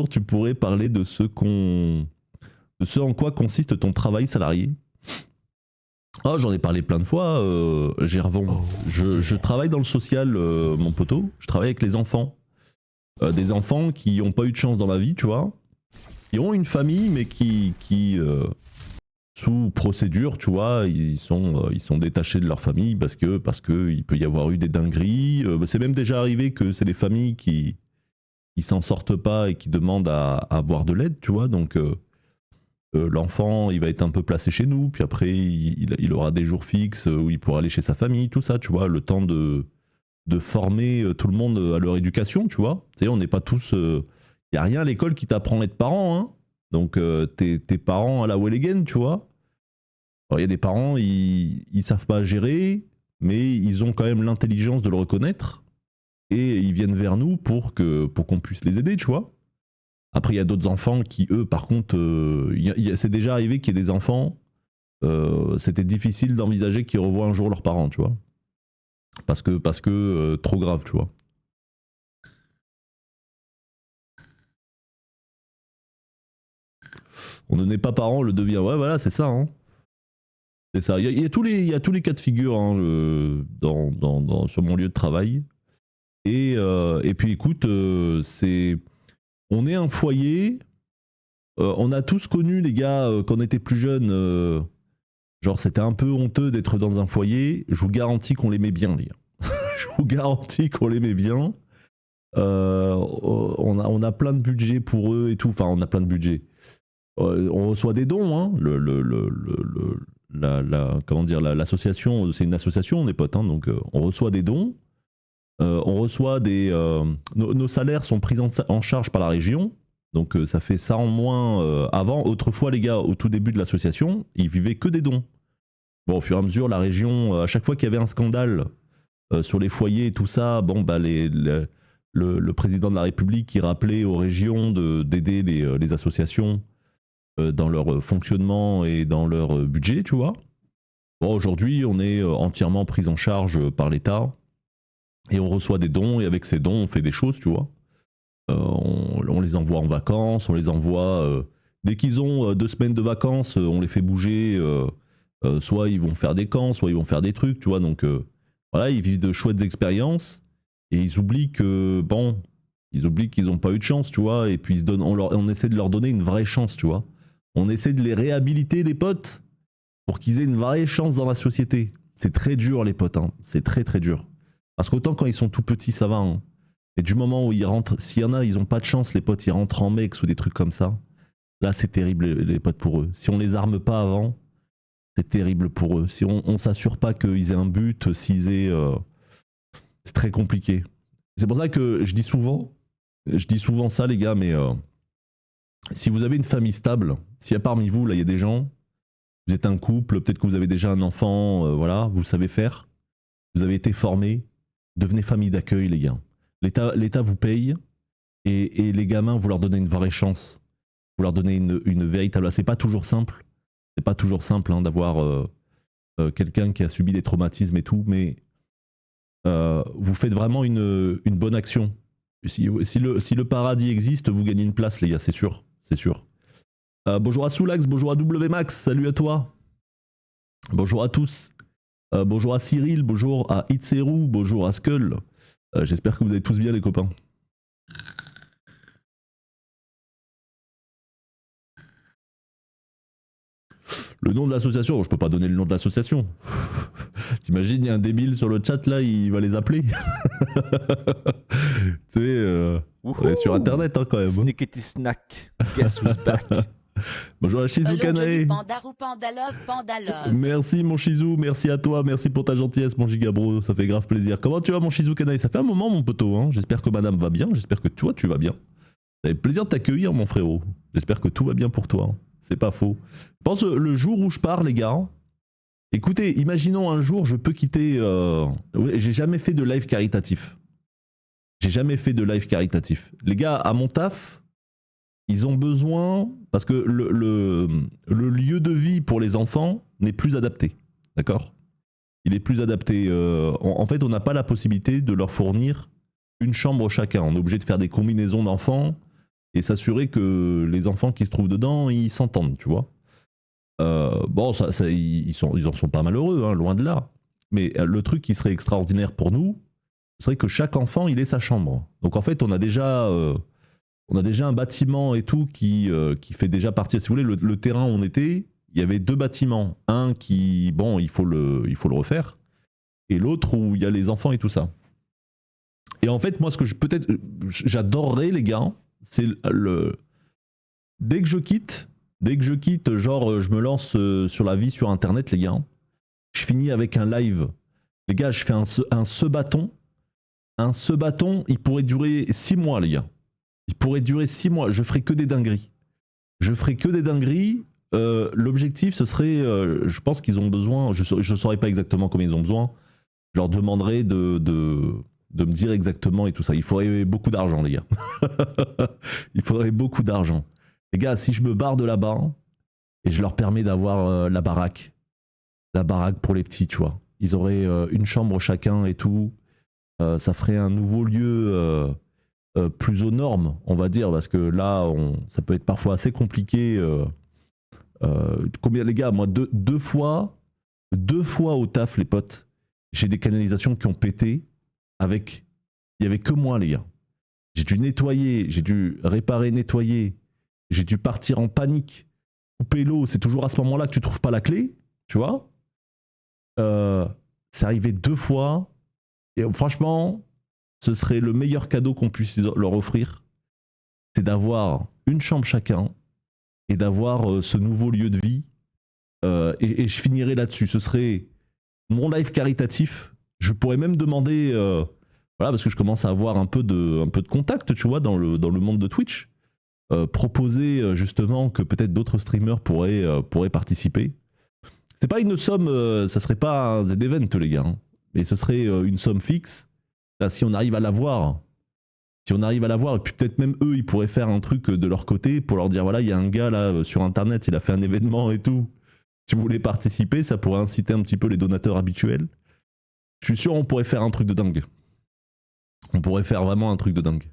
jour tu pourrais parler de ce en quoi consiste ton travail salarié. Oh, j'en ai parlé plein de fois, Gervon. Je travaille dans le social, mon poteau. Je travaille avec les enfants. Des enfants qui n'ont pas eu de chance dans la vie, tu vois. Qui ont une famille, mais qui sous procédure, tu vois, ils sont détachés de leur famille parce que il peut y avoir eu des dingueries. C'est même déjà arrivé que c'est des familles qui s'en sortent pas et qui demandent à avoir de l'aide, tu vois. Donc l'enfant, il va être un peu placé chez nous, puis après il aura des jours fixes où il pourra aller chez sa famille, tout ça, tu vois, le temps de former tout le monde à leur éducation, tu vois. Tu sais, on n'est pas tous... Il n'y a rien à l'école qui t'apprend à être parent, hein. Donc tes parents à la Welligen, tu vois. Alors il y a des parents, ils savent pas gérer, mais ils ont quand même l'intelligence de le reconnaître, et ils viennent vers nous pour qu'on puisse les aider, tu vois. Après, il y a d'autres enfants qui, eux, par contre, c'est déjà arrivé qu'il y ait des enfants, c'était difficile d'envisager qu'ils revoient un jour leurs parents, tu vois. Parce que trop grave, tu vois. On ne naît pas parent, on le devient. Ouais, voilà, c'est ça. Hein. C'est ça. Il y a tous les cas de figure hein, sur mon lieu de travail. Et puis, écoute, on est un foyer. On a tous connu, les gars, quand on était plus jeunes. Genre, c'était un peu honteux d'être dans un foyer. Je vous garantis qu'on l'aimait bien, les gars. Je vous garantis qu'on l'aimait bien. On a plein de budget pour eux et tout. Enfin, on a plein de budget. On reçoit des dons. Hein. Comment dire, l'association, c'est une association, on est potes. Hein, donc, on reçoit des dons. On reçoit des. Nos salaires sont pris en charge par la région. Donc, ça fait ça en moins. Avant, autrefois, les gars, au tout début de l'association, ils vivaient que des dons. Bon, au fur et à mesure, la région, à chaque fois qu'il y avait un scandale sur les foyers et tout ça, bon, bah, le président de la République qui rappelait aux régions d'aider les associations dans leur fonctionnement et dans leur budget, tu vois. Bon, aujourd'hui, on est entièrement pris en charge par l'État et on reçoit des dons, et avec ces dons, on fait des choses, tu vois. On les envoie en vacances, on les envoie... dès qu'ils ont 2 semaines de vacances, on les fait bouger... soit ils vont faire des camps, soit ils vont faire des trucs, tu vois. Donc voilà, ils vivent de chouettes expériences et ils oublient qu'ils n'ont pas eu de chance, tu vois. Et puis on essaie de leur donner une vraie chance, tu vois. On essaie de les réhabiliter, les potes, pour qu'ils aient une vraie chance dans la société. C'est très dur, les potes, hein. C'est très très dur. Parce qu'autant quand ils sont tout petits, ça va. Hein. Et du moment où ils rentrent, s'il y en a, ils n'ont pas de chance, les potes, ils rentrent en mecs ou des trucs comme ça. Là, c'est terrible, les potes, pour eux. Si on les arme pas avant, c'est terrible pour eux. Si on s'assure pas qu'ils aient un but, c'est très compliqué. C'est pour ça que je dis souvent ça, les gars, mais si vous avez une famille stable, s'il y a parmi vous, là, il y a des gens, vous êtes un couple, peut-être que vous avez déjà un enfant, voilà, vous savez faire, vous avez été formés, devenez famille d'accueil, les gars. L'État vous paye, et les gamins, vous leur donnez une vraie chance. Vous leur donnez une véritable... C'est pas toujours simple. C'est pas toujours simple hein, d'avoir quelqu'un qui a subi des traumatismes et tout, mais vous faites vraiment une bonne action. Si le paradis existe, vous gagnez une place, les gars, c'est sûr. C'est sûr. Bonjour à Soulax, bonjour à WMax, salut à toi. Bonjour à tous. Bonjour à Cyril, bonjour à Itzeru, bonjour à Skull. J'espère que vous allez tous bien, les copains. Le nom de l'association, je peux pas donner le nom de l'association. T'imagines, il y a un débile sur le chat là, il va les appeler. Tu sais, on est sur internet hein, quand même. Snickety snack, guess who's back. Bonjour à Shizu Kanae. Merci mon Shizu, merci à toi, merci pour ta gentillesse mon Gigabro, ça fait grave plaisir. Comment tu vas mon Shizu Kanae? Ça fait un moment mon poteau, hein. J'espère que madame va bien, j'espère que toi tu vas bien. Ça fait plaisir de t'accueillir mon frérot, j'espère que tout va bien pour toi, c'est pas faux. Je pense le jour où je pars les gars, écoutez, imaginons un jour je peux quitter... j'ai jamais fait de live caritatif. J'ai jamais fait de live caritatif. Les gars, à mon taf... Ils ont besoin, parce que le lieu de vie pour les enfants n'est plus adapté, d'accord? Il est plus adapté. En fait, on n'a pas la possibilité de leur fournir une chambre chacun. On est obligé de faire des combinaisons d'enfants et s'assurer que les enfants qui se trouvent dedans, ils s'entendent, tu vois. Bon, ils en sont pas malheureux, hein, loin de là. Mais le truc qui serait extraordinaire pour nous, ce serait que chaque enfant, il ait sa chambre. Donc en fait, on a déjà un bâtiment et tout qui fait déjà partie. Si vous voulez, le terrain où on était, il y avait 2 bâtiments. Un qui, bon, il faut le refaire. Et l'autre où il y a les enfants et tout ça. Et en fait, moi, ce que j'adorerais, les gars, c'est dès que je quitte, genre, je me lance sur la vie sur Internet, les gars, je finis avec un live. Les gars, je fais un se-bâton. Un se-bâton, il pourrait durer 6 mois, les gars. Il pourrait durer 6 mois. Je ferai que des dingueries. L'objectif, ce serait, je pense qu'ils ont besoin, je ne saurais pas exactement combien ils ont besoin. Je leur demanderai de me dire exactement et tout ça. Il faudrait beaucoup d'argent, les gars. Il faudrait beaucoup d'argent. Les gars, si je me barre de là-bas et je leur permets d'avoir la baraque pour les petits, tu vois. Ils auraient une chambre chacun et tout. Ça ferait un nouveau lieu plus aux normes, on va dire, parce que là, ça peut être parfois assez compliqué. Combien, les gars, moi, deux fois au taf, les potes, j'ai des canalisations qui ont pété il y avait que moi, les gars. J'ai dû nettoyer, j'ai dû réparer, nettoyer, j'ai dû partir en panique, couper l'eau. C'est toujours à ce moment-là que tu trouves pas la clé, tu vois. C'est arrivé 2 fois. Et franchement, ce serait le meilleur cadeau qu'on puisse leur offrir. C'est d'avoir une chambre chacun et d'avoir ce nouveau lieu de vie. Et je finirai là-dessus. Ce serait mon live caritatif. Je pourrais même demander, voilà, parce que je commence à avoir un peu de contact, tu vois, dans le monde de Twitch. Proposer justement que peut-être d'autres streamers pourraient participer. C'est pas une somme, ça serait pas un Z-Event, les gars, hein, mais ce serait une somme fixe. Là, si on arrive à l'avoir, et puis peut-être même eux, ils pourraient faire un truc de leur côté pour leur dire voilà, il y a un gars là sur internet, il a fait un événement et tout. Si vous voulez participer, ça pourrait inciter un petit peu les donateurs habituels. Je suis sûr, on pourrait faire un truc de dingue. On pourrait faire vraiment un truc de dingue.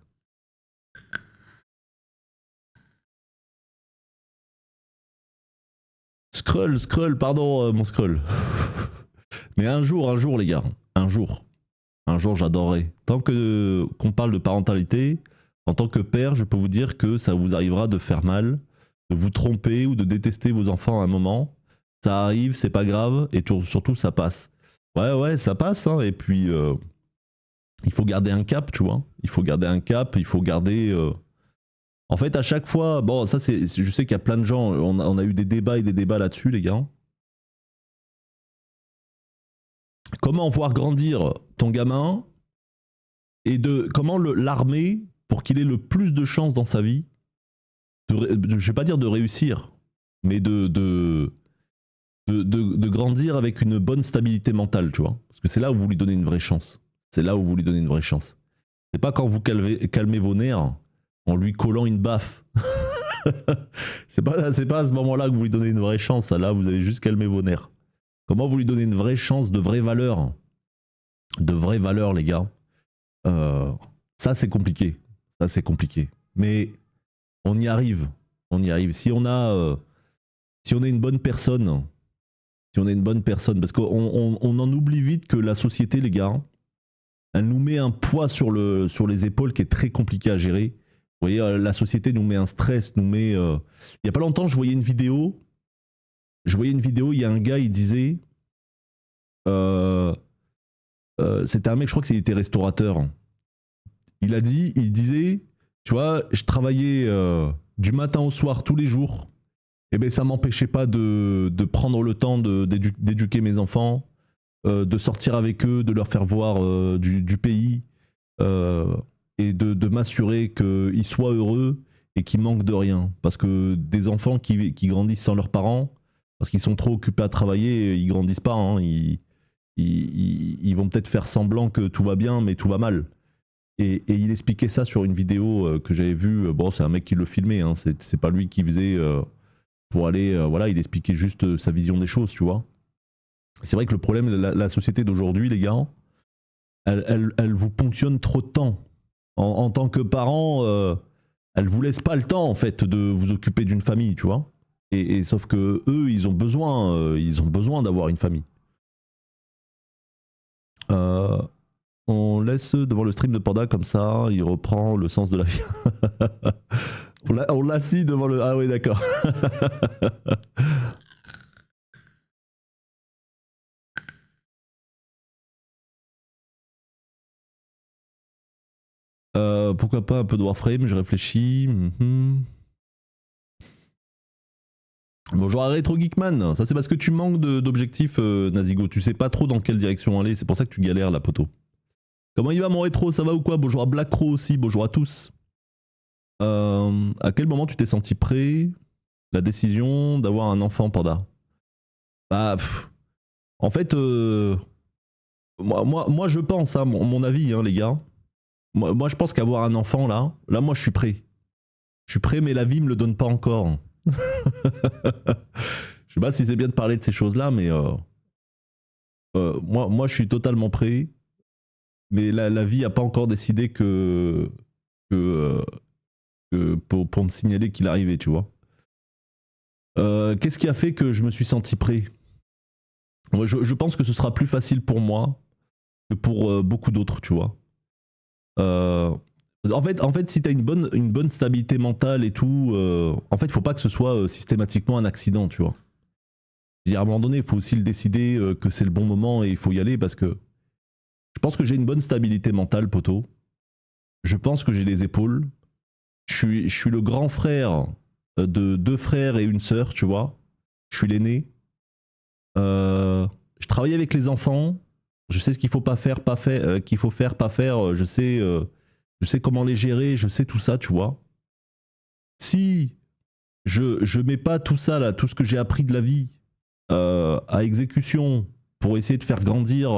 Scroll, pardon, mon scroll. Mais un jour, les gars, un jour, j'adorerais. Tant qu'on parle de parentalité, en tant que père, je peux vous dire que ça vous arrivera de faire mal, de vous tromper ou de détester vos enfants à un moment. Ça arrive, c'est pas grave, et surtout ça passe. Ouais, ça passe, hein, et puis il faut garder un cap, tu vois. Il faut garder. En fait, à chaque fois, bon, ça je sais qu'il y a plein de gens, on a eu des débats et des débats là-dessus, les gars. Comment voir grandir ton gamin et comment l'armer pour qu'il ait le plus de chances dans sa vie, je vais pas dire de réussir, mais de grandir avec une bonne stabilité mentale, tu vois. Parce que c'est là où vous lui donnez une vraie chance. C'est pas quand vous calmez vos nerfs en lui collant une baffe. c'est pas à ce moment-là que vous lui donnez une vraie chance. Là, vous avez juste calmé vos nerfs. Comment vous lui donnez une vraie chance, de vraies valeurs, les gars. Ça, c'est compliqué. Mais on y arrive. Si on a une bonne personne, parce qu'on en oublie vite que la société, les gars, elle nous met un poids sur les épaules qui est très compliqué à gérer. Vous voyez, la société nous met un stress, il y a pas longtemps, je voyais une vidéo, il y a un gars, il disait, c'était un mec, je crois qu'il était restaurateur. Il disait, tu vois, je travaillais du matin au soir tous les jours, et ben ça m'empêchait pas de prendre le temps d'éduquer mes enfants, de sortir avec eux, de leur faire voir du pays, et de m'assurer qu'ils soient heureux et qu'ils manquent de rien. Parce que des enfants qui grandissent sans leurs parents, parce qu'ils sont trop occupés à travailler, ils grandissent pas. Hein, ils vont peut-être faire semblant que tout va bien, mais tout va mal. Et il expliquait ça sur une vidéo que j'avais vue. Bon, c'est un mec qui le filmait, hein, c'est pas lui qui faisait pour aller. Voilà, il expliquait juste sa vision des choses, tu vois. C'est vrai que le problème, la société d'aujourd'hui, les gars, elle vous ponctionne trop de temps. En tant que parent, elles vous laissent pas le temps en fait de vous occuper d'une famille, tu vois. Et sauf que eux, ils ont besoin d'avoir une famille. Euh, on laisse devant le stream de Panda comme ça, il reprend le sens de la vie. On l'assit devant le. Ah oui, d'accord. Pourquoi pas un peu de Warframe, je réfléchis. Bonjour à Retro Geekman, ça c'est parce que tu manques d'objectifs, Nazigo. Tu sais pas trop dans quelle direction aller, c'est pour ça que tu galères la poteau. Comment il va mon rétro, ça va ou quoi? Bonjour à Black Crow aussi, bonjour à tous. À quel moment tu t'es senti prêt? La décision d'avoir un enfant, Panda? Bah, en fait, moi je pense, hein, mon avis, hein, les gars. Moi je pense qu'avoir un enfant là moi je suis prêt. Je suis prêt, mais la vie me le donne pas encore. Je sais pas si c'est bien de parler de ces choses-là, mais moi je suis totalement prêt. Mais la vie a pas encore décidé que pour me signaler qu'il arrivait, tu vois. Qu'est-ce qui a fait que je me suis senti prêt? Moi, je pense que ce sera plus facile pour moi que pour beaucoup d'autres, tu vois. En fait, si t'as une bonne stabilité mentale et tout, en fait, il faut pas que ce soit systématiquement un accident, tu vois. Je veux dire, à un moment donné, il faut aussi le décider que c'est le bon moment et il faut y aller parce que je pense que j'ai une bonne stabilité mentale, poteau. Je pense que j'ai les épaules. Je suis le grand frère de 2 frères et une sœur, tu vois. Je suis l'aîné. Je travaille avec les enfants. Je sais ce qu'il faut pas faire, qu'il faut faire, pas faire. Je sais comment les gérer. Je sais tout ça, tu vois. Si je mets pas tout ça là, tout ce que j'ai appris de la vie à exécution pour essayer de faire grandir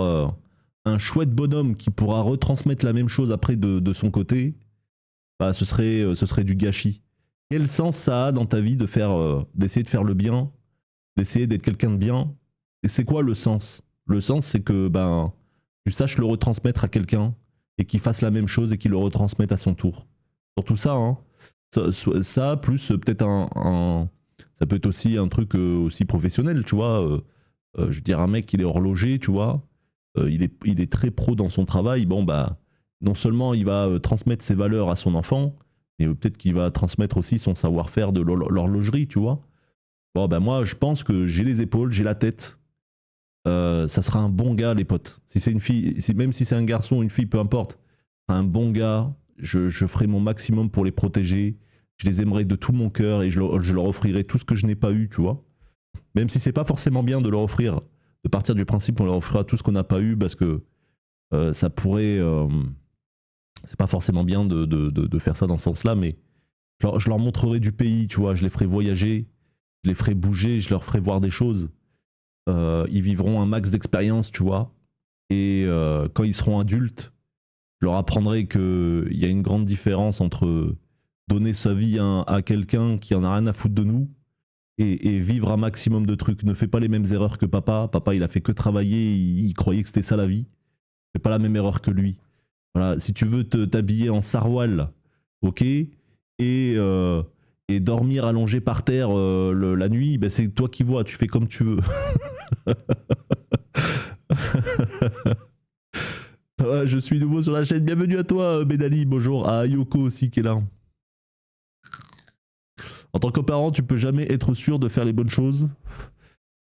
un chouette bonhomme qui pourra retransmettre la même chose après de son côté, bah ce serait du gâchis. Quel sens ça a dans ta vie d'essayer de faire le bien, d'essayer d'être quelqu'un de bien? Et c'est quoi le sens? Le sens, c'est que ben, tu saches le retransmettre à quelqu'un et qu'il fasse la même chose et qu'il le retransmette à son tour. Surtout ça, hein. Ça plus peut-être ça peut être aussi un truc aussi professionnel, tu vois. Je veux dire, un mec, il est horloger, tu vois. Il est très pro dans son travail. Bon, bah, non seulement il va transmettre ses valeurs à son enfant, mais peut-être qu'il va transmettre aussi son savoir-faire de l'horlogerie, tu vois. Bon, bah, moi, je pense que j'ai les épaules, j'ai la tête. Ça sera un bon gars, les potes. Si c'est une fille, même si c'est un garçon ou une fille, peu importe, un bon gars. Je ferai mon maximum pour les protéger. Je les aimerai de tout mon cœur et je leur offrirai tout ce que je n'ai pas eu, tu vois. Même si c'est pas forcément bien de leur offrir, de partir du principe qu'on leur offrira tout ce qu'on n'a pas eu parce que ça pourrait. C'est pas forcément bien de faire ça dans ce sens-là, mais je leur montrerai du pays, tu vois. Je les ferai voyager, je les ferai bouger, je leur ferai voir des choses. Ils vivront un max d'expérience, tu vois. Et quand ils seront adultes, je leur apprendrai qu'il y a une grande différence entre donner sa vie à quelqu'un qui en a rien à foutre de nous et vivre un maximum de trucs. Ne fais pas les mêmes erreurs que papa. Papa, il a fait que travailler, il croyait que c'était ça la vie. Fais pas la même erreur que lui. Voilà, si tu veux t'habiller en saroual, ok, et dormir allongé par terre la nuit, ben c'est toi qui vois, tu fais comme tu veux. Je suis nouveau sur la chaîne. Bienvenue à toi, Bédali. Bonjour à Ayoko aussi qui est là. En tant que parent, tu peux jamais être sûr de faire les bonnes choses.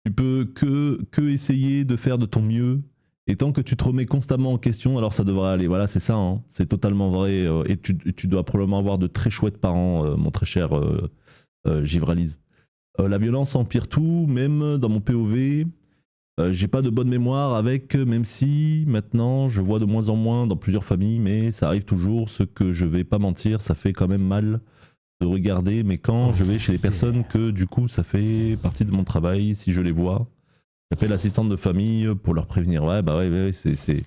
Tu peux que essayer de faire de ton mieux. Et tant que tu te remets constamment en question, alors ça devrait aller. Voilà, c'est ça. Hein. C'est totalement vrai. Et tu dois probablement avoir de très chouettes parents, mon très cher Givralise. La violence empire tout, même dans mon POV. J'ai pas de bonne mémoire avec, même si maintenant je vois de moins en moins dans plusieurs familles, mais ça arrive toujours. Ce que je vais pas mentir, ça fait quand même mal de regarder. Mais quand je vais chez les personnes que du coup ça fait partie de mon travail, si je les vois, j'appelle l'assistante de famille pour leur prévenir. Ouais, bah ouais, c'est.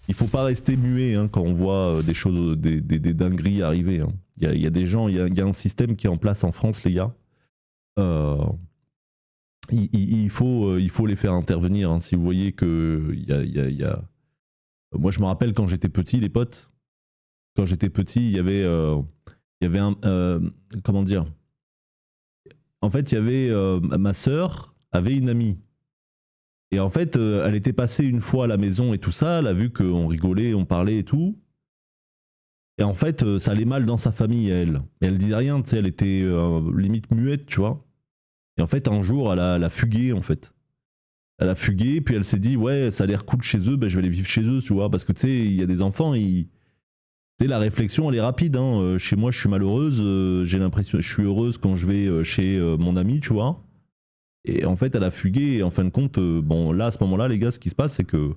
Il faut pas rester muet hein, quand on voit des choses, des dingueries arriver. Hein. Il y a des gens, il y a un système qui est en place en France, les gars. Il faut les faire intervenir. Hein. Si vous voyez que il y a... Moi, je me rappelle quand j'étais petit, les potes. Quand j'étais petit, il y avait il y avait un. Comment dire? En fait, il y avait. Ma sœur avait une amie. Et en fait, elle était passée une fois à la maison et tout ça. Elle a vu qu'on rigolait, on parlait et tout. Et en fait, ça allait mal dans sa famille, elle. Mais elle disait rien, tu sais, elle était limite muette, tu vois. Et en fait, un jour, elle a fugué, en fait. Elle a fugué, puis elle s'est dit, ouais, ça a l'air cool chez eux, ben, je vais aller vivre chez eux, tu vois. Parce que, tu sais, il y a des enfants, tu sais, la réflexion, elle est rapide. Hein. Chez moi, je suis malheureuse, j'ai l'impression, je suis heureuse quand je vais chez mon ami, tu vois. Et en fait, elle a fugué, et en fin de compte, bon, là, à ce moment-là, les gars, ce qui se passe, c'est que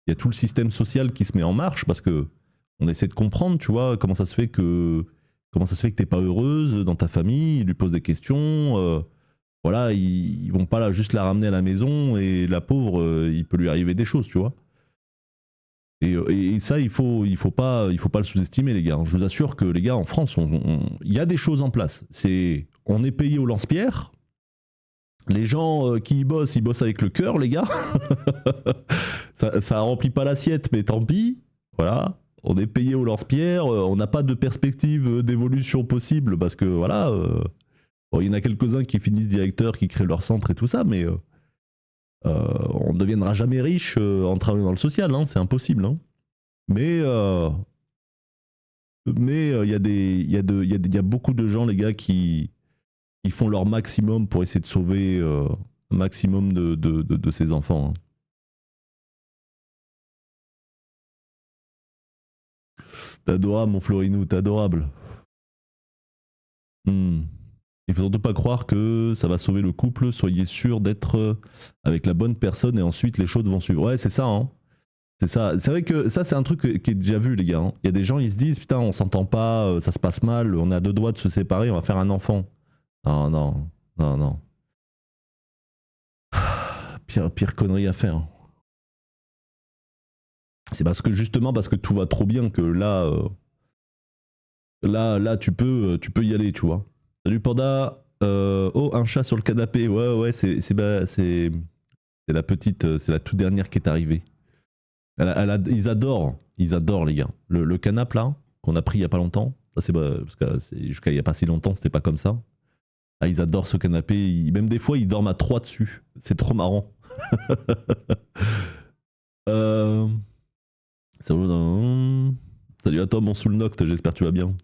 il y a tout le système social qui se met en marche, parce que on essaie de comprendre, tu vois, comment ça se fait que t'es pas heureuse dans ta famille, ils lui posent des questions, voilà, ils vont pas là juste la ramener à la maison, et la pauvre, il peut lui arriver des choses, tu vois. Et ça, il faut pas le sous-estimer, les gars. Je vous assure que les gars, en France, il y a des choses en place. On est payé au lance-pierre. Les gens qui y bossent, ils bossent avec le cœur, les gars. Ça remplit pas l'assiette, mais tant pis. Voilà. On est payé au lance-pierre. On n'a pas de perspective d'évolution possible parce que voilà. Bon, il y en a quelques-uns qui finissent directeurs, qui créent leur centre et tout ça, mais on ne deviendra jamais riche en travaillant dans le social. Hein, c'est impossible. Hein. Mais il y a beaucoup de gens, les gars, qui font leur maximum pour essayer de sauver un maximum de ces enfants. Hein. T'es adorable, mon Florinou, t'es adorable. Il faut surtout pas croire que ça va sauver le couple. Soyez sûr d'être avec la bonne personne et ensuite les choses vont suivre. Ouais, c'est ça. Hein. C'est ça. C'est vrai que ça, c'est un truc qui est déjà vu, les gars. Hein. Il y a des gens, ils se disent, putain, on s'entend pas, ça se passe mal, on est à 2 doigts de se séparer, on va faire un enfant. Non, non, non, non. Pire connerie à faire. C'est justement parce que tout va trop bien que là, là, tu peux y aller, tu vois. Salut Panda. Oh, un chat sur le canapé. Ouais, c'est la petite, c'est la toute dernière qui est arrivée. Ils adorent, les gars. Le canapé là, qu'on a pris il y a pas longtemps, ça c'est parce que jusqu'à il y a pas si longtemps, c'était pas comme ça. Ah, ils adorent ce canapé. Même des fois, ils dorment à 3 dessus. C'est trop marrant. Salut à toi, mon soul nocte, j'espère que tu vas bien.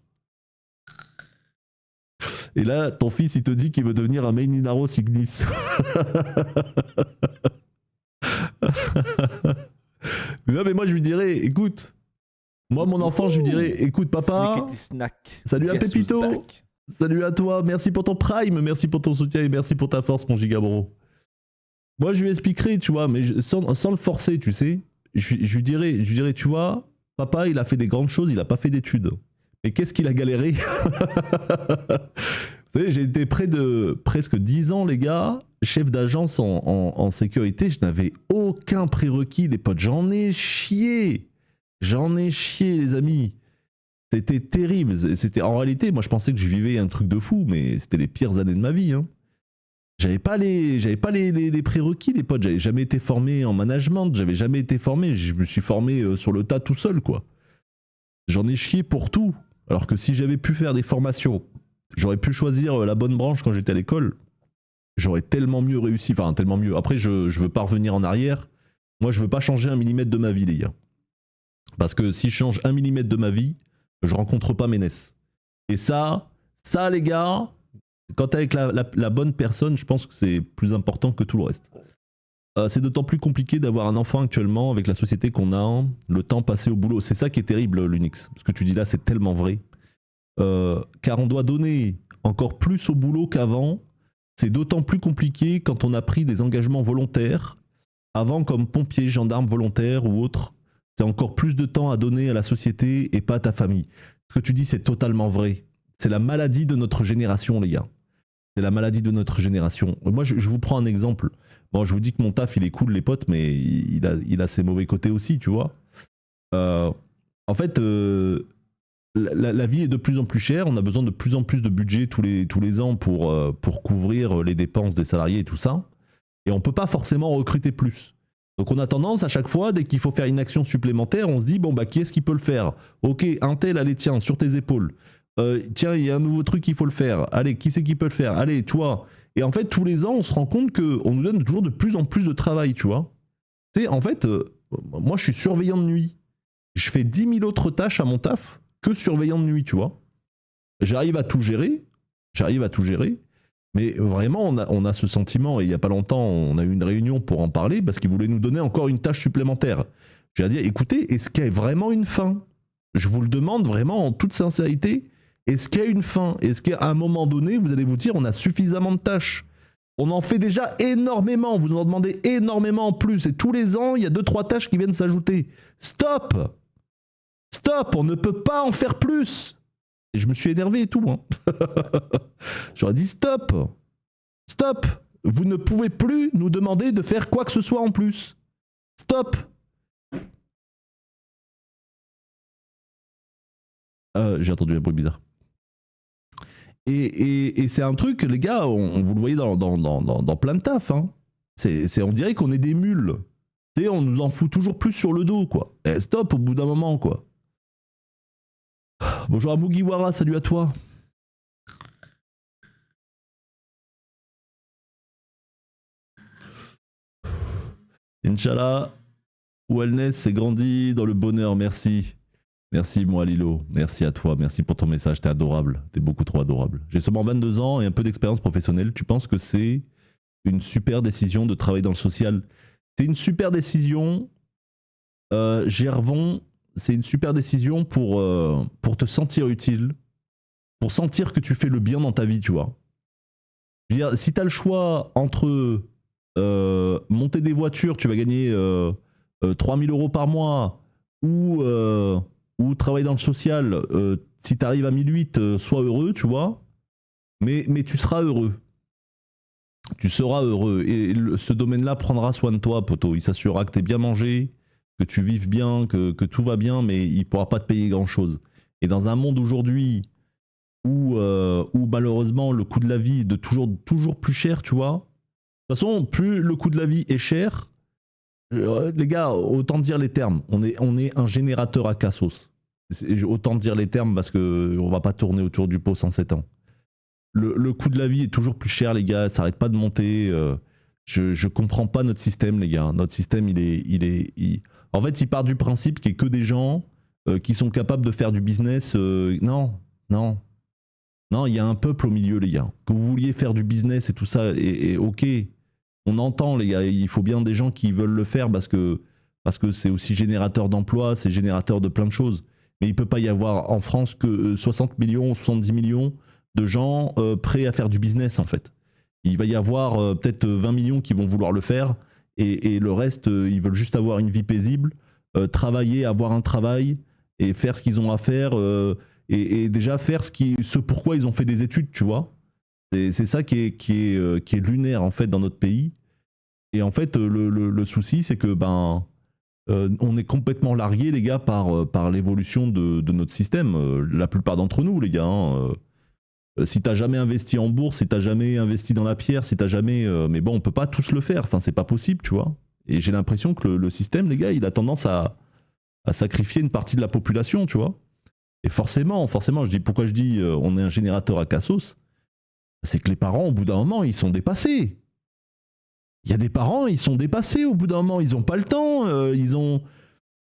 Et là, ton fils, il te dit qu'il veut devenir un main Inaro Ignis. Mais moi, je lui dirais, écoute, moi, mon enfant, je lui dirais, écoute, papa, salut à Pépito, salut à toi, merci pour ton prime, merci pour ton soutien et merci pour ta force, mon gigabro. Moi, je lui expliquerai, tu vois, mais sans le forcer, tu sais. Je lui dirais, tu vois, papa, il a fait des grandes choses, il a pas fait d'études. Mais qu'est-ce qu'il a galéré? Vous savez, j'ai été près de presque 10 ans, les gars, chef d'agence en sécurité. Je n'avais aucun prérequis, les potes. J'en ai chié, les amis. C'était terrible. En réalité, moi, je pensais que je vivais un truc de fou, mais c'était les pires années de ma vie. Hein. J'avais pas les prérequis, les potes. J'avais jamais été formé en management. J'avais jamais été formé. Je me suis formé sur le tas tout seul, quoi. J'en ai chié pour tout. Alors que si j'avais pu faire des formations, j'aurais pu choisir la bonne branche quand j'étais à l'école. J'aurais tellement mieux réussi. Enfin, tellement mieux. Après, je veux pas revenir en arrière. Moi, je veux pas changer 1 millimètre de ma vie, les gars. Parce que si je change 1 millimètre de ma vie, je rencontre pas Ménès. Et ça, les gars, quand t'es avec la bonne personne, je pense que c'est plus important que tout le reste. C'est d'autant plus compliqué d'avoir un enfant actuellement avec la société qu'on a, le temps passé au boulot. C'est ça qui est terrible, l'Unix. Ce que tu dis là, c'est tellement vrai. Car on doit donner encore plus au boulot qu'avant. C'est d'autant plus compliqué quand on a pris des engagements volontaires. Avant, comme pompier, gendarme volontaire ou autre, c'est encore plus de temps à donner à la société et pas à ta famille. Ce que tu dis, c'est totalement vrai. C'est la maladie de notre génération, les gars. C'est la maladie de notre génération. Moi, je vous prends un exemple. Bon, je vous dis que mon taf, il est cool, les potes, mais il a ses mauvais côtés aussi, tu vois. En fait, la vie est de plus en plus chère. On a besoin de plus en plus de budget tous les ans pour couvrir les dépenses des salariés et tout ça. Et on peut pas forcément recruter plus. Donc on a tendance à chaque fois, dès qu'il faut faire une action supplémentaire, on se dit, bon, bah, qui est-ce qui peut le faire? Ok, un tel, allez, tiens, sur tes épaules. tiens, il y a un nouveau truc qu'il faut le faire. Allez, qui c'est qui peut le faire? Allez, toi. Et en fait, tous les ans, on se rend compte qu'on nous donne toujours de plus en plus de travail, tu vois. Tu sais, en fait, moi, je suis surveillant de nuit. Je fais 10 000 autres tâches à mon taf que surveillant de nuit, tu vois. J'arrive à tout gérer. Mais vraiment, on a ce sentiment, et il n'y a pas longtemps, on a eu une réunion pour en parler, parce qu'ils voulaient nous donner encore une tâche supplémentaire. Je leur ai dit, écoutez, est-ce qu'il y a vraiment une fin? Je vous le demande vraiment en toute sincérité. Est-ce qu'il y a une fin? Est-ce qu'à un moment donné, vous allez vous dire, on a suffisamment de tâches? On en fait déjà énormément, vous en demandez énormément en plus, et tous les ans, il y a 2-3 tâches qui viennent s'ajouter. Stop! Stop! On ne peut pas en faire plus! Et je me suis énervé et tout. Hein. J'aurais dit stop! Stop! Vous ne pouvez plus nous demander de faire quoi que ce soit en plus. Stop! J'ai entendu un bruit bizarre. Et c'est un truc, les gars, vous le voyez dans plein de taf. Hein. On dirait qu'on est des mules. On nous en fout toujours plus sur le dos, quoi. Et stop au bout d'un moment, quoi. Bonjour à Mugiwara, salut à toi. Inch'Allah, Wellness s'est grandi dans le bonheur, merci. Merci moi Lilo, merci à toi, merci pour ton message, t'es adorable, t'es beaucoup trop adorable. J'ai seulement 22 ans et un peu d'expérience professionnelle, tu penses que c'est une super décision de travailler dans le social? C'est une super décision, Gervon, c'est une super décision pour te sentir utile, pour sentir que tu fais le bien dans ta vie, tu vois. Je veux dire, si t'as le choix entre monter des voitures, tu vas gagner 3000 € par mois, ou travailler dans le social, si tu arrives à 1008, sois heureux, tu vois. Mais tu seras heureux. Tu seras heureux. Et ce domaine-là prendra soin de toi, poteau. Il s'assurera que tu es bien mangé, que tu vives bien, que tout va bien, mais il ne pourra pas te payer grand-chose. Et dans un monde aujourd'hui où malheureusement le coût de la vie est de toujours plus cher, tu vois. De toute façon, plus le coût de la vie est cher, les gars, autant dire les termes. On est un générateur à cassos. Autant dire les termes parce qu'on va pas tourner autour du pot 107 ans. Le coût de la vie est toujours plus cher, les gars. Ça arrête pas de monter. Je comprends pas notre système, les gars. Notre système, en fait, il part du principe qu'il n'y a que des gens qui sont capables de faire du business. Non, il y a un peuple au milieu, les gars. Que vous vouliez faire du business et tout ça, et ok. On entend, les gars, il faut bien des gens qui veulent le faire parce que c'est aussi générateur d'emplois, c'est générateur de plein de choses. Mais il ne peut pas y avoir en France que 60 millions, 70 millions de gens prêts à faire du business, en fait. Il va y avoir peut-être 20 millions qui vont vouloir le faire et le reste, ils veulent juste avoir une vie paisible, travailler, avoir un travail et faire ce qu'ils ont à faire et déjà faire ce pourquoi ils ont fait des études, tu vois. C'est ça qui est lunaire, en fait, dans notre pays. Et en fait, le souci, c'est que on est complètement largué, les gars, par l'évolution de notre système. La plupart d'entre nous, les gars. Hein, si t'as jamais investi en bourse, si t'as jamais investi dans la pierre, si t'as jamais... mais bon, on peut pas tous le faire. Enfin, c'est pas possible, tu vois. Et j'ai l'impression que le système, les gars, il a tendance à sacrifier une partie de la population, tu vois. Et forcément, pourquoi je dis on est un générateur à cassos, c'est que les parents, au bout d'un moment, ils sont dépassés. Il y a des parents, ils sont dépassés au bout d'un moment, ils n'ont pas le temps, ils ont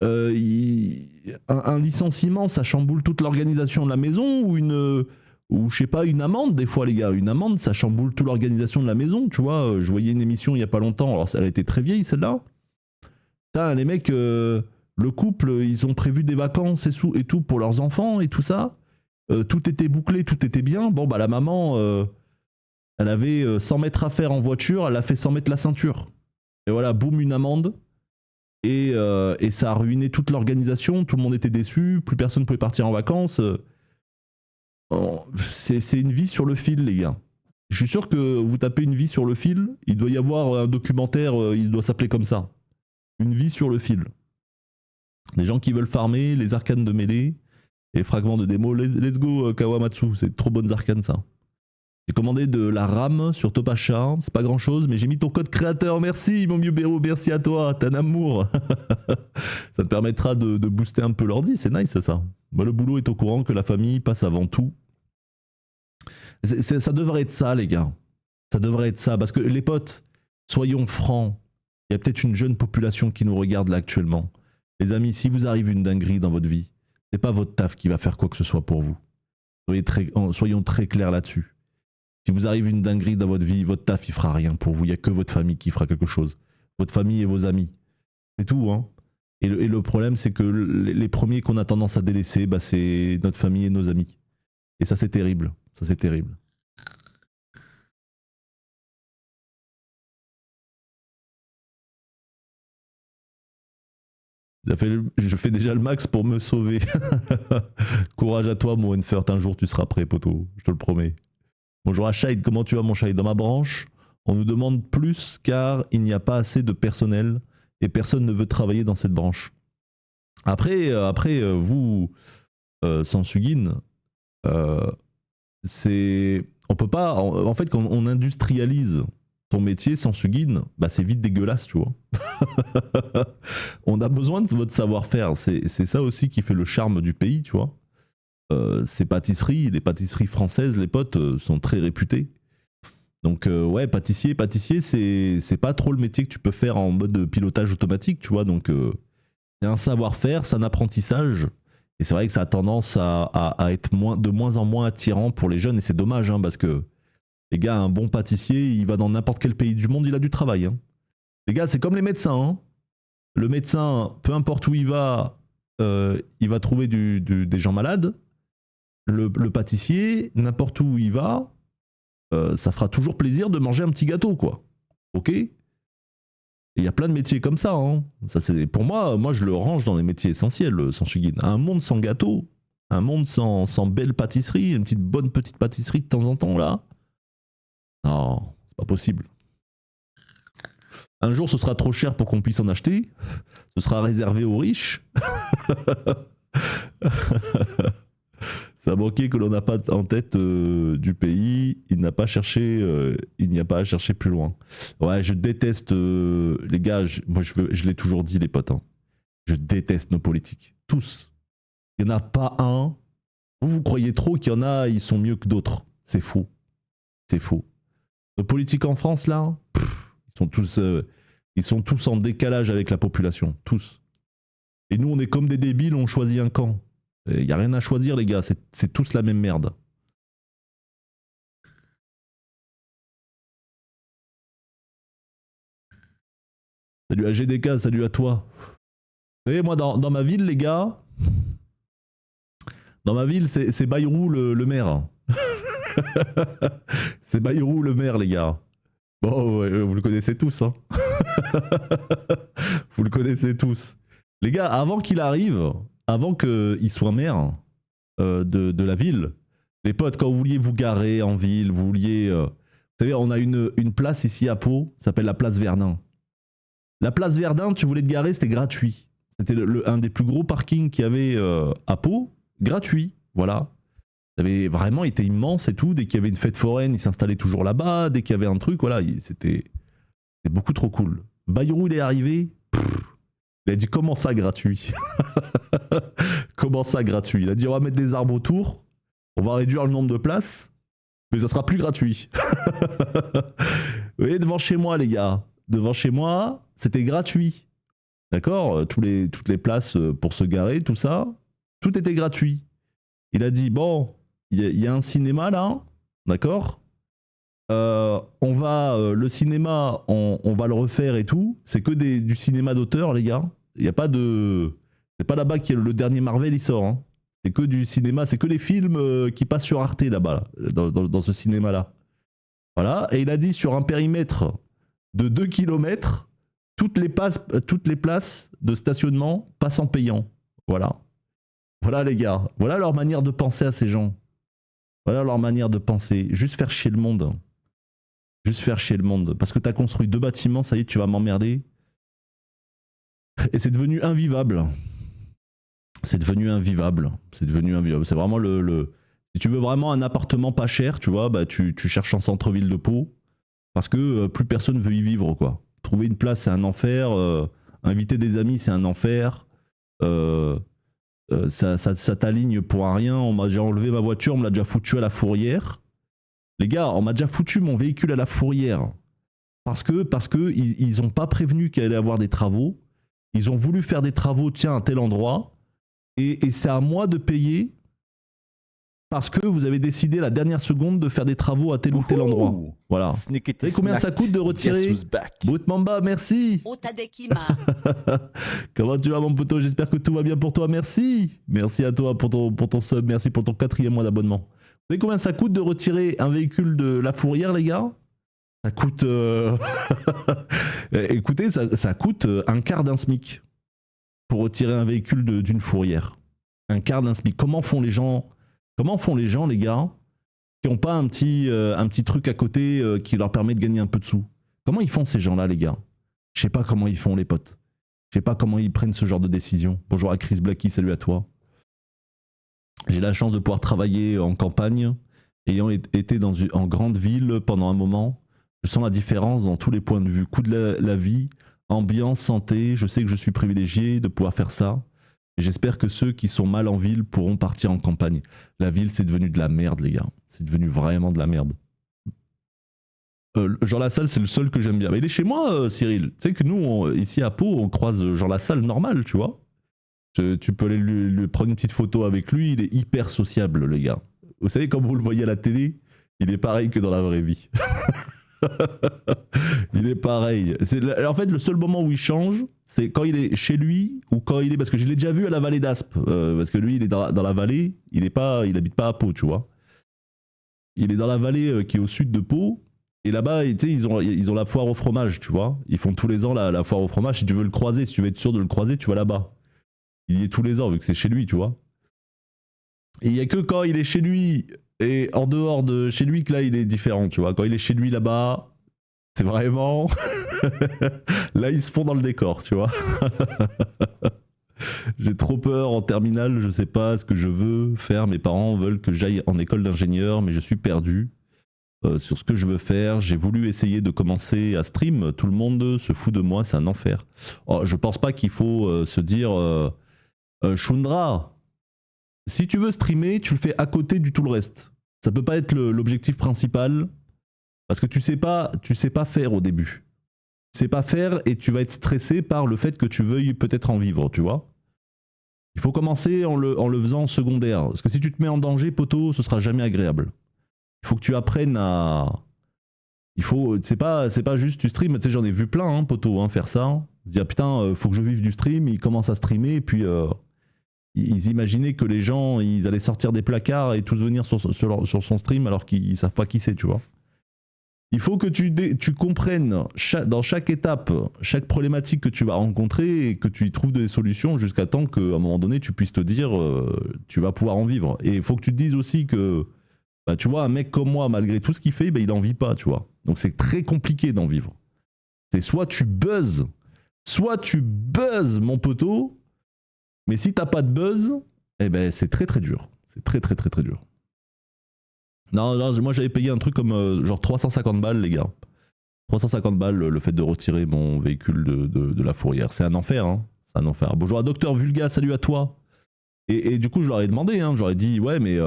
un licenciement, ça chamboule toute l'organisation de la maison, ou je sais pas, une amende des fois, les gars, une amende, ça chamboule toute l'organisation de la maison, tu vois. Je voyais une émission il y a pas longtemps, alors elle a été très vieille celle-là. Putain, les mecs, le couple, ils ont prévu des vacances et tout pour leurs enfants et tout ça. Tout était bouclé, tout était bien. Bon, bah la maman, elle avait 100 mètres à faire en voiture, elle a fait 100 mètres la ceinture. Et voilà, boum, une amende. Et ça a ruiné toute l'organisation, tout le monde était déçu, plus personne ne pouvait partir en vacances. C'est une vie sur le fil, les gars. Je suis sûr que vous tapez une vie sur le fil, il doit y avoir un documentaire, il doit s'appeler comme ça. Une vie sur le fil. Les gens qui veulent farmer, les arcanes de mêlée, et fragments de démo. Let's go Kawamatsu, c'est trop bonnes arcanes ça. J'ai commandé de la rame sur Topacha, c'est pas grand chose, mais j'ai mis ton code créateur. Merci mon vieux Béro, merci à toi, t'es un amour. Ça te permettra de booster un peu l'ordi, c'est nice ça. Moi, le boulot est au courant que la famille passe avant tout. Ça devrait être ça, les gars. Ça devrait être ça, parce que les potes, soyons francs, il y a peut-être une jeune population qui nous regarde là actuellement. Les amis, si vous arrive une dinguerie dans votre vie, c'est pas votre taf qui va faire quoi que ce soit pour vous. Soyons très clairs là-dessus. Si vous arrive une dinguerie dans votre vie, votre taf il fera rien pour vous. Il n'y a que votre famille qui fera quelque chose. Votre famille et vos amis. C'est tout, hein. Et le problème, c'est que les premiers qu'on a tendance à délaisser, bah, c'est notre famille et nos amis. Et ça, c'est terrible. Ça, c'est terrible. Je fais déjà le max pour me sauver. Courage à toi, mon Enfert. Un jour, tu seras prêt, poteau. Je te le promets. Bonjour à Shade. Comment tu vas, mon Shade? Dans ma branche, on nous demande plus car il n'y a pas assez de personnel et personne ne veut travailler dans cette branche. Après vous, Sansugin, c'est... On peut pas... En fait, quand on industrialise ton métier, Sansugin, bah c'est vite dégueulasse, tu vois. On a besoin de votre savoir-faire. C'est ça aussi qui fait le charme du pays, tu vois. Ces pâtisseries, les pâtisseries françaises, les potes, sont très réputées. Donc ouais, pâtissier, c'est pas trop le métier que tu peux faire en mode pilotage automatique, tu vois. Donc c'est un savoir-faire, c'est un apprentissage. Et c'est vrai que ça a tendance à être de moins en moins attirant pour les jeunes. Et c'est dommage, hein, parce que les gars, un bon pâtissier, il va dans n'importe quel pays du monde, il a du travail. Hein. Les gars, c'est comme les médecins. Hein. Le médecin, peu importe où il va trouver des gens malades. Le pâtissier, n'importe où il va, ça fera toujours plaisir de manger un petit gâteau, quoi. Ok? Et il y a plein de métiers comme ça. Hein. Ça c'est, pour moi, je le range dans les métiers essentiels, sans Sugin. Un monde sans gâteau, un monde sans belle pâtisserie, une bonne petite pâtisserie de temps en temps, là. Non, c'est pas possible. Un jour, ce sera trop cher pour qu'on puisse en acheter. Ce sera réservé aux riches. Ça a manqué que l'on n'a pas en tête du pays. Il n'y a pas à chercher plus loin. Ouais, je déteste les gars. Moi, je l'ai toujours dit, les potes. Hein. Je déteste nos politiques. Tous. Il n'y en a pas un. Vous croyez trop qu'il y en a, ils sont mieux que d'autres. C'est faux. C'est faux. Nos politiques en France, là, ils sont tous en décalage avec la population. Tous. Et nous, on est comme des débiles, on choisit un camp. Il n'y a rien à choisir, les gars. C'est tous la même merde. Salut à GDK, salut à toi. Vous savez, moi, dans ma ville, les gars, dans ma ville, c'est Bayrou le maire. C'est Bayrou le maire, les gars. Bon, ouais, vous le connaissez tous, hein. Vous le connaissez tous. Les gars, avant qu'il arrive, avant qu'il soit maire de la ville, les potes, quand vous vouliez vous garer en ville, vous vouliez... vous savez, on a une place ici à Pau, ça s'appelle la place Verdun. La place Verdun, tu voulais te garer, c'était gratuit. C'était un des plus gros parkings qu'il y avait à Pau, gratuit, voilà. Ça avait vraiment été immense et tout. Dès qu'il y avait une fête foraine, ils s'installaient toujours là-bas. Dès qu'il y avait un truc, voilà, c'était beaucoup trop cool. Bayrou, il est arrivé, il a dit comment ça gratuit. Comment ça gratuit. Il a dit on va mettre des arbres autour, on va réduire le nombre de places, mais ça sera plus gratuit. Vous voyez, devant chez moi, les gars, devant chez moi, c'était gratuit. D'accord, toutes les places pour se garer, tout ça, tout était gratuit. Il a dit bon, il y a un cinéma là, d'accord, on va le cinéma, on va le refaire et tout. C'est que du cinéma d'auteur, les gars. Il y a pas de, c'est pas là-bas que le dernier Marvel il sort. Hein. C'est que du cinéma, c'est que les films qui passent sur Arte là-bas, dans ce cinéma-là. Voilà. Et il a dit sur un périmètre de 2 km, toutes les places de stationnement passent en payant. Voilà. Voilà les gars. Voilà leur manière de penser à ces gens. Voilà leur manière de penser. Juste faire chier le monde. Juste faire chier le monde. Parce que t'as construit 2 bâtiments, ça y est, tu vas m'emmerder. Et c'est devenu invivable. C'est devenu invivable. C'est devenu invivable. C'est vraiment Si tu veux vraiment un appartement pas cher, tu vois, bah tu cherches en centre-ville de Pau parce que plus personne veut y vivre, quoi. Trouver une place, c'est un enfer. Inviter des amis, c'est un enfer. Euh, ça t'aligne pour un rien. On m'a déjà enlevé ma voiture, on me l'a déjà foutu à la fourrière. Les gars, on m'a déjà foutu mon véhicule à la fourrière parce que ils ont pas prévenu qu'il allait y avoir des travaux. Ils ont voulu faire des travaux, tiens, à tel endroit, et c'est à moi de payer parce que vous avez décidé la dernière seconde de faire des travaux à tel ou tel endroit. Voilà. Vous savez combien ça coûte de retirer? Boutmamba, merci. Otadekima. Comment tu vas, mon poteau? J'espère que tout va bien pour toi. Merci. Merci à toi pour ton sub. Merci pour ton 4e mois d'abonnement. Vous savez combien ça coûte de retirer un véhicule de la fourrière, les gars? Ça coûte... Écoutez, ça coûte un quart d'un SMIC pour retirer un véhicule d'une fourrière. Un quart d'un SMIC. Comment font les gens, les gars, qui n'ont pas un petit truc à côté qui leur permet de gagner un peu de sous? Comment ils font, ces gens-là, les gars? Je sais pas comment ils font, les potes. Je sais pas comment ils prennent ce genre de décision. Bonjour à Chris Blacky, salut à toi. J'ai la chance de pouvoir travailler en campagne, ayant été en grande ville pendant un moment. Je sens la différence dans tous les points de vue. Coût de la vie, ambiance, santé. Je sais que je suis privilégié de pouvoir faire ça. Et j'espère que ceux qui sont mal en ville pourront partir en campagne. La ville, c'est devenu de la merde, les gars. C'est devenu vraiment de la merde. Jean Lassalle, c'est le seul que j'aime bien. Mais il est chez moi, Cyril. Tu sais que nous, ici à Pau, on croise Jean Lassalle normal, tu vois. Tu peux aller lui prendre une petite photo avec lui. Il est hyper sociable, les gars. Vous savez, comme vous le voyez à la télé, il est pareil que dans la vraie vie. Il est pareil. En fait, le seul moment où il change, c'est quand il est chez lui ou quand il est... Parce que je l'ai déjà vu à la vallée d'Aspe. Parce que lui, il est dans la vallée. Il habite pas à Pau, tu vois. Il est dans la vallée qui est au sud de Pau. Et là-bas, ils ont la foire au fromage, tu vois. Ils font tous les ans la foire au fromage. Si tu veux le croiser, si tu veux être sûr de le croiser, tu vas là-bas. Il y est tous les ans, vu que c'est chez lui, tu vois. Et il n'y a que quand il est chez lui et en dehors de chez lui que là, il est différent, tu vois. Quand il est chez lui là-bas, c'est vraiment... là, ils se font dans le décor, tu vois. J'ai trop peur en terminale, je sais pas ce que je veux faire. Mes parents veulent que j'aille en école d'ingénieur, mais je suis perdu sur ce que je veux faire. J'ai voulu essayer de commencer à stream. Tout le monde se fout de moi, c'est un enfer. Oh, je pense pas qu'il faut se dire Shundra, si tu veux streamer, tu le fais à côté du tout le reste. Ça peut pas être l'objectif principal parce que tu sais pas faire au début. Tu sais pas faire et tu vas être stressé par le fait que tu veuilles peut-être en vivre, tu vois. Il faut commencer en le faisant secondaire. Parce que si tu te mets en danger, poteau, ce sera jamais agréable. Il faut que tu apprennes à... C'est pas juste tu stream. Tu sais, j'en ai vu plein, hein, poteau, hein, faire ça. Se dire, putain, faut que je vive du stream. Ils commencent à streamer et puis... ils imaginaient que les gens, ils allaient sortir des placards et tous venir sur son stream alors qu'ils savent pas qui c'est, tu vois. Il faut que tu comprennes dans chaque étape, chaque problématique que tu vas rencontrer et que tu y trouves des solutions jusqu'à temps qu'à un moment donné, tu puisses te dire tu vas pouvoir en vivre. Et il faut que tu te dises aussi que, bah, tu vois, un mec comme moi, malgré tout ce qu'il fait, bah, il en vit pas, tu vois. Donc c'est très compliqué d'en vivre. C'est soit tu buzzes, mon poteau, mais si t'as pas de buzz, eh ben c'est très très dur. C'est très très très très dur. Non, moi j'avais payé un truc comme genre 350 balles, les gars. 350 balles le fait de retirer mon véhicule de la fourrière. C'est un enfer, hein. C'est un enfer. Bonjour à Docteur Vulga, salut à toi. Et du coup, je leur ai demandé, hein, je leur ai dit, ouais, mais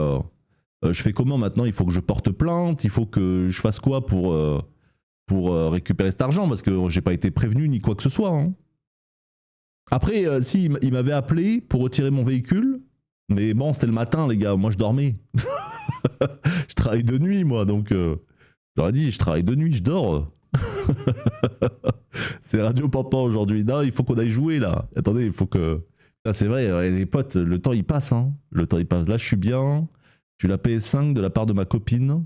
je fais comment maintenant? Il faut que je porte plainte, il faut que je fasse quoi pour récupérer cet argent? Parce que j'ai pas été prévenu ni quoi que ce soit, hein. Après, si, il m'avait appelé pour retirer mon véhicule, mais bon, c'était le matin, les gars, moi je dormais. Je travaille de nuit, moi, donc j'aurais dit, je travaille de nuit, je dors. C'est Radio Pampan aujourd'hui. Non, il faut qu'on aille jouer là. Attendez, il faut que. Ah, c'est vrai, les potes, le temps il passe, hein. Le temps il passe. Là, je suis bien. J'ai la PS5 de la part de ma copine.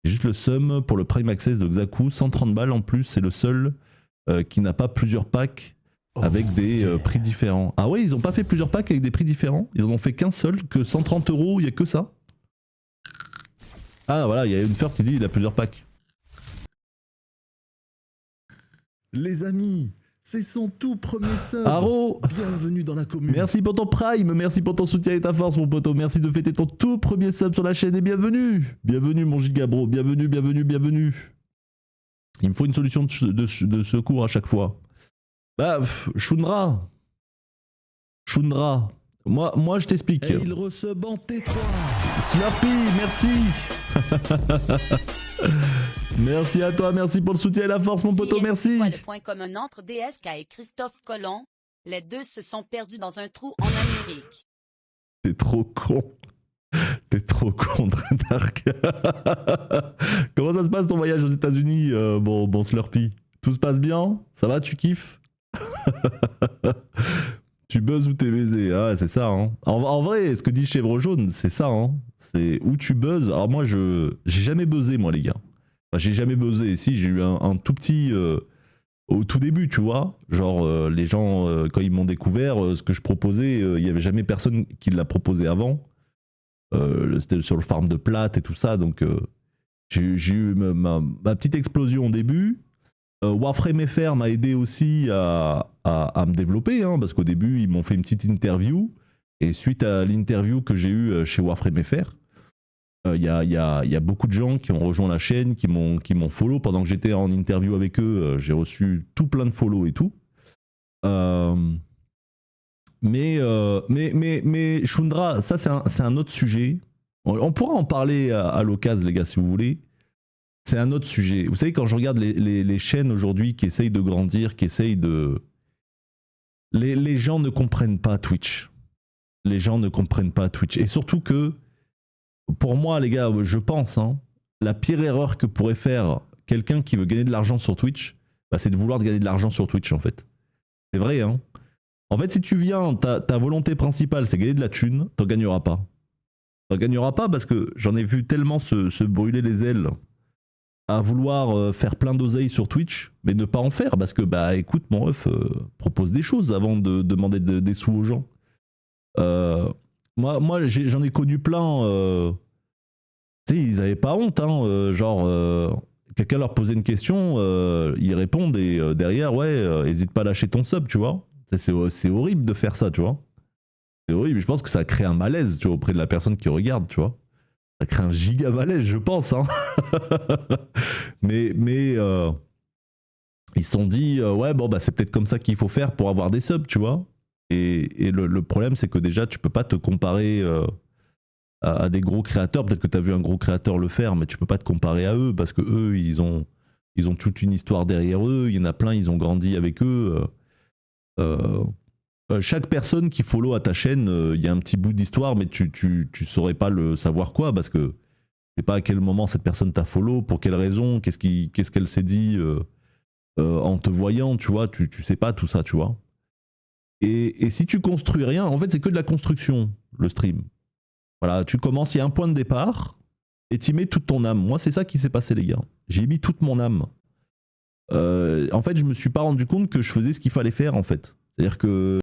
J'ai juste le sum pour le Prime Access de Xaku, 130 balles en plus. C'est le seul qui n'a pas plusieurs packs avec des prix différents. Ah ouais, ils ont pas fait plusieurs packs avec des prix différents. Ils en ont fait qu'un seul, que 130 €, il y a que ça. Ah voilà, il y a une Furt qui dit il a plusieurs packs. Les amis, C'est son tout premier sub. Aro, Bienvenue dans la commune. merci pour ton prime, merci pour ton soutien et ta force, mon poteau. Merci de fêter ton tout premier sub sur la chaîne et bienvenue. Bienvenue, mon gigabro. Bienvenue, bienvenue, bienvenue. Il me faut une solution de secours à chaque fois. Bah, Shundra. Moi, je t'explique. Et il resub en T3. Slurpee, merci. Merci à toi, merci pour le soutien et la force, mon poteau, merci. Le point commun entre DSK et Christophe Colomb, les deux se sont perdus dans un trou en Amérique. T'es trop con. T'es trop con, Dark. Comment ça se passe ton voyage aux États-Unis, bon Slurpee? Tout se passe bien? Ça va, tu kiffes? Tu buzzes ou t'es baisé? Ah ouais, c'est ça. Hein. En vrai, ce que dit Chèvre Jaune, c'est ça. Hein. C'est où tu buzzes. Alors moi, j'ai jamais buzzé, moi, les gars. Enfin, j'ai jamais buzzé. Si, j'ai eu un tout petit... au tout début, tu vois. Genre, les gens, quand ils m'ont découvert, ce que je proposais, il n'y avait jamais personne qui l'a proposé avant. C'était sur le farm de plate et tout ça. Donc, j'ai eu ma petite explosion au début. Warframe FR m'a aidé aussi à me développer, hein, parce qu'au début, ils m'ont fait une petite interview. Et suite à l'interview que j'ai eue chez Warframe FR, il y a beaucoup de gens qui ont rejoint la chaîne, qui m'ont follow. Pendant que j'étais en interview avec eux, j'ai reçu tout plein de follow et tout. Mais Shundra, ça c'est un autre sujet. On pourra en parler à l'occasion, les gars, si vous voulez. C'est un autre sujet. Vous savez, quand je regarde les chaînes aujourd'hui qui essayent de grandir, qui essayent de... Les gens ne comprennent pas Twitch. Les gens ne comprennent pas Twitch. Et surtout que, pour moi, les gars, je pense, hein, la pire erreur que pourrait faire quelqu'un qui veut gagner de l'argent sur Twitch, bah, c'est de vouloir gagner de l'argent sur Twitch, en fait. C'est vrai, hein. En fait, si tu viens, ta volonté principale, c'est gagner de la thune, t'en gagneras pas. T'en gagneras pas parce que j'en ai vu tellement se brûler les ailes à vouloir faire plein d'oseilles sur Twitch, mais ne pas en faire, parce que, bah écoute, mon ref, propose des choses avant de demander des sous aux gens. Moi j'en ai connu plein, tu sais, ils avaient pas honte, hein, genre, quelqu'un leur posait une question, ils répondent, et derrière, ouais, hésite pas à lâcher ton sub, tu vois. C'est horrible de faire ça, tu vois. C'est horrible, je pense que ça crée un malaise, tu vois, auprès de la personne qui regarde, tu vois. Ça crée un giga malaise, je pense. Hein. mais ils se sont dit, ouais, bon, bah, c'est peut-être comme ça qu'il faut faire pour avoir des subs, tu vois. Et le problème, c'est que déjà, tu peux pas te comparer à des gros créateurs. Peut-être que tu as vu un gros créateur le faire, mais tu peux pas te comparer à eux parce que eux, ils ont toute une histoire derrière eux. Il y en a plein, ils ont grandi avec eux. Chaque personne qui follow à ta chaîne, il y a un petit bout d'histoire, mais tu saurais pas le savoir quoi, parce que tu sais pas à quel moment cette personne t'a follow, pour quelle raison, qu'est-ce qu'elle s'est dit en te voyant, tu vois, tu sais pas tout ça, tu vois. Et si tu construis rien, en fait c'est que de la construction, le stream. Voilà, tu commences, il y a un point de départ, et tu y mets toute ton âme. Moi c'est ça qui s'est passé, les gars. J'ai mis toute mon âme. En fait je me suis pas rendu compte que je faisais ce qu'il fallait faire, en fait. C'est-à-dire que